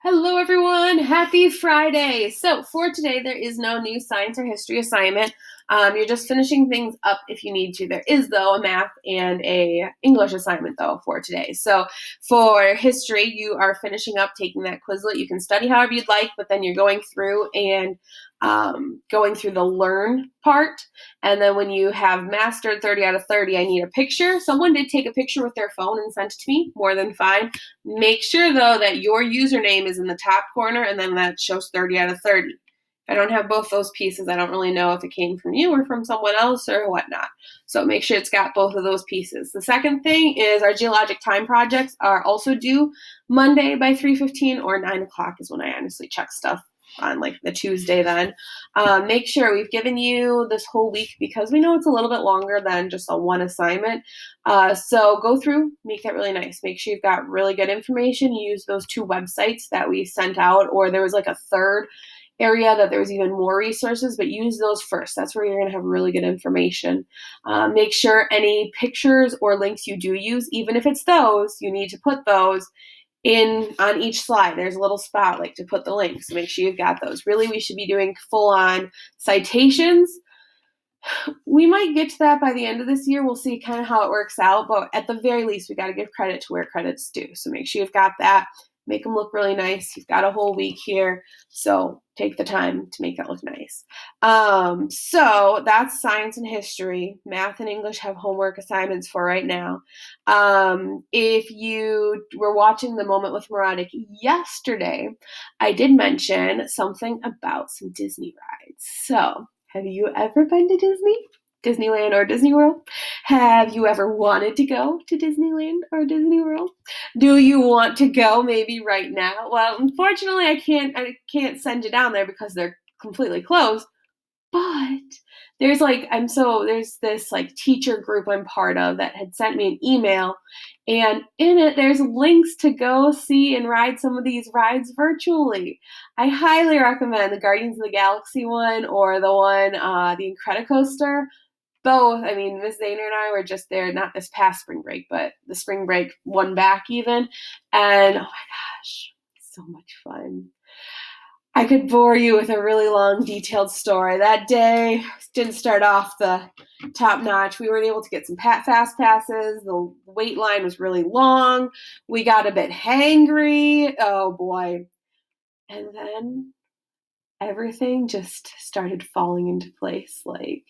Hello, everyone. Happy Friday. So, for today, there is no new science or history assignment. You're just finishing things up if you need to. There is, though, a math and a English assignment, though, for today. So, for history, you are finishing up taking that Quizlet. You can study however you'd like, but then you're going through and going through the learn part. And then when you have mastered 30 out of 30, I need a picture. Someone did take a picture with their phone and sent it to me. More than fine. Make sure, though, that your username is in the top corner and then that shows 30 out of 30. If I don't have both those pieces, I don't really know if it came from you or from someone else or whatnot. So make sure it's got both of those pieces. The second thing is our geologic time projects are also due Monday by 3:15 or 9 o'clock is when I honestly check stuff on like the Tuesday then. Make sure we've given you this whole week because we know it's a little bit longer than just a one assignment. So go through, make that really nice. Make sure you've got really good information. Use those two websites that we sent out, or there was like a third area that there was even more resources, but use those first. That's where you're going to have really good information. Make sure any pictures or links you do use, even if it's those, you need to put those in on each slide. There's a little spot like to put the links. So make sure you've got those. Really, we should be doing full-on citations. We might get to that by the end of this year. We'll see kind of how it works out, but at the very least, we got to give credit to where credit's due. So make sure you've got that. Make them look really nice. You've got a whole week here, so take the time to make that look nice. So that's science and history. Math and English have homework assignments for right now. If you were watching The Moment with Maratik yesterday, I did mention something about some Disney rides. So have you ever been to Disneyland or Disney World? Have you ever wanted to go to Disneyland or Disney World? Do you want to go maybe right now? Well, unfortunately, I can't send you down there because they're completely closed. But there's this like teacher group I'm part of that had sent me an email, and in it there's links to go see and ride some of these rides virtually. I highly recommend the Guardians of the Galaxy one or the one the Incredicoaster. Both. I mean, Miss Zayner and I were just there, not this past spring break, but the spring break one back even. And oh my gosh, so much fun. I could bore you with a really long, detailed story. That day didn't start off the top notch. We weren't able to get some fast passes. The wait line was really long. We got a bit hangry. Oh boy. And then everything just started falling into place. Like,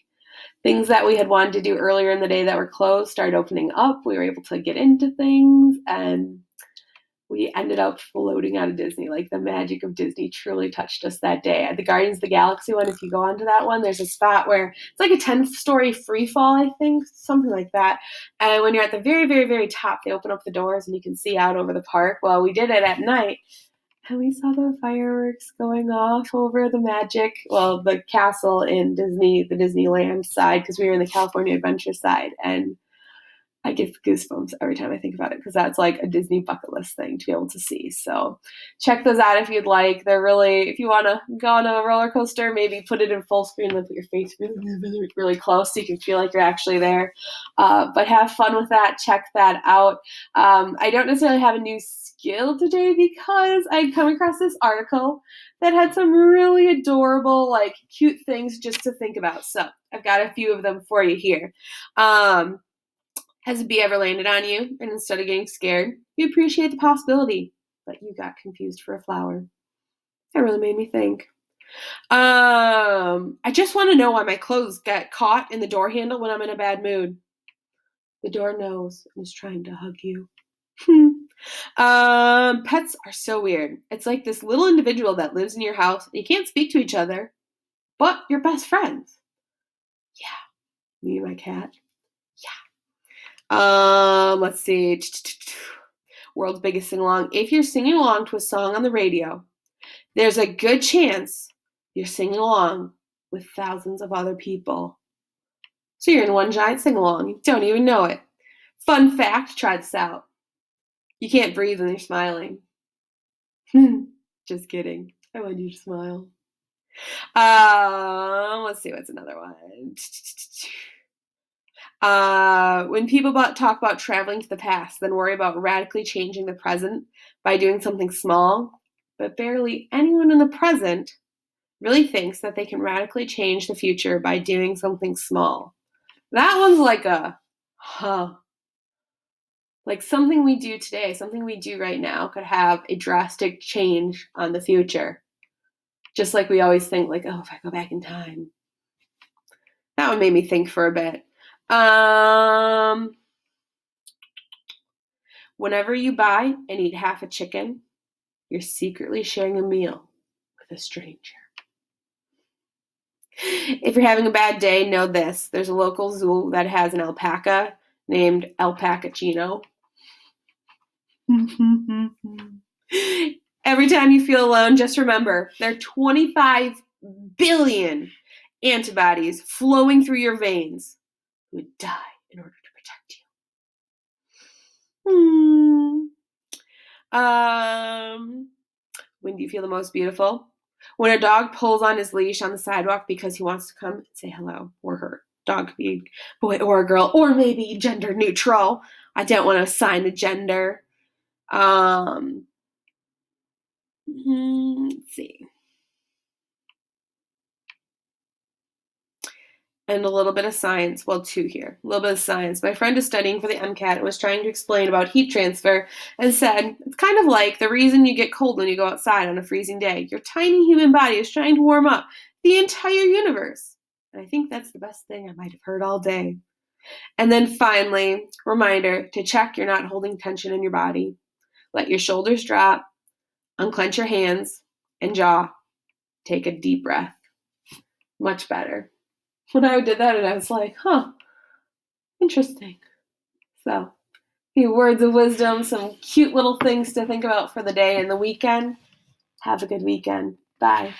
things that we had wanted to do earlier in the day that were closed started opening up. We were able to get into things, and we ended up floating out of Disney. Like, the magic of Disney truly touched us that day. At the Guardians of the Galaxy one, if you go onto that one, there's a spot where it's like a 10-story free fall, I think, something like that. And when you're at the very, very, very top, they open up the doors and you can see out over the park. Well, we did it at night. And we saw the fireworks going off over the castle in Disney, the Disneyland side, because we were in the California Adventure side. And I get goosebumps every time I think about it because that's like a Disney bucket list thing to be able to see. So check those out if you'd like. They're really, if you want to go on a roller coaster, maybe put it in full screen and put your face really, really, really close so you can feel like you're actually there. But have fun with that. Check that out. I don't necessarily have a new skill today because I'd come across this article that had some really adorable, like, cute things just to think about. So I've got a few of them for you here. Has a bee ever landed on you, and instead of getting scared, you appreciate the possibility that you got confused for a flower? That really made me think. I just want to know why my clothes get caught in the door handle when I'm in a bad mood. The door knows and is trying to hug you. Pets are so weird. It's like this little individual that lives in your house, and you can't speak to each other, but you're best friends. Yeah, me and my cat. Let's see. World's biggest sing-along. If you're singing along to a song on the radio, there's a good chance you're singing along with thousands of other people. So you're in one giant sing-along. You don't even know it. Fun fact, try this out. You can't breathe when you're smiling. Just kidding. I want you to smile. Let's see, what's another one? When people talk about traveling to the past, then worry about radically changing the present by doing something small, but barely anyone in the present really thinks that they can radically change the future by doing something small. That one's like a, huh. Like something we do today, something we do right now could have a drastic change on the future. Just like we always think, like, oh, if I go back in time. That one made me think for a bit. Whenever you buy and eat half a chicken, you're secretly sharing a meal with a stranger. If you're having a bad day, know this. There's a local zoo that has an alpaca named Alpacachino. Every time you feel alone, just remember there are 25 billion antibodies flowing through your veins who would die in order to protect you. When do you feel the most beautiful? When a dog pulls on his leash on the sidewalk because he wants to come and say hello, or her. Dog could be a boy or a girl, or maybe gender neutral. I don't want to assign a gender. Let's see. And a little bit of science. Well, two here. A little bit of science. My friend is studying for the MCAT and was trying to explain about heat transfer and said, it's kind of like the reason you get cold when you go outside on a freezing day. Your tiny human body is trying to warm up the entire universe. And I think that's the best thing I might have heard all day. And then finally, reminder to check you're not holding tension in your body. Let your shoulders drop, unclench your hands and jaw. Take a deep breath. Much better. When I did that, and I was like, huh, interesting. So, a few words of wisdom, some cute little things to think about for the day and the weekend. Have a good weekend. Bye.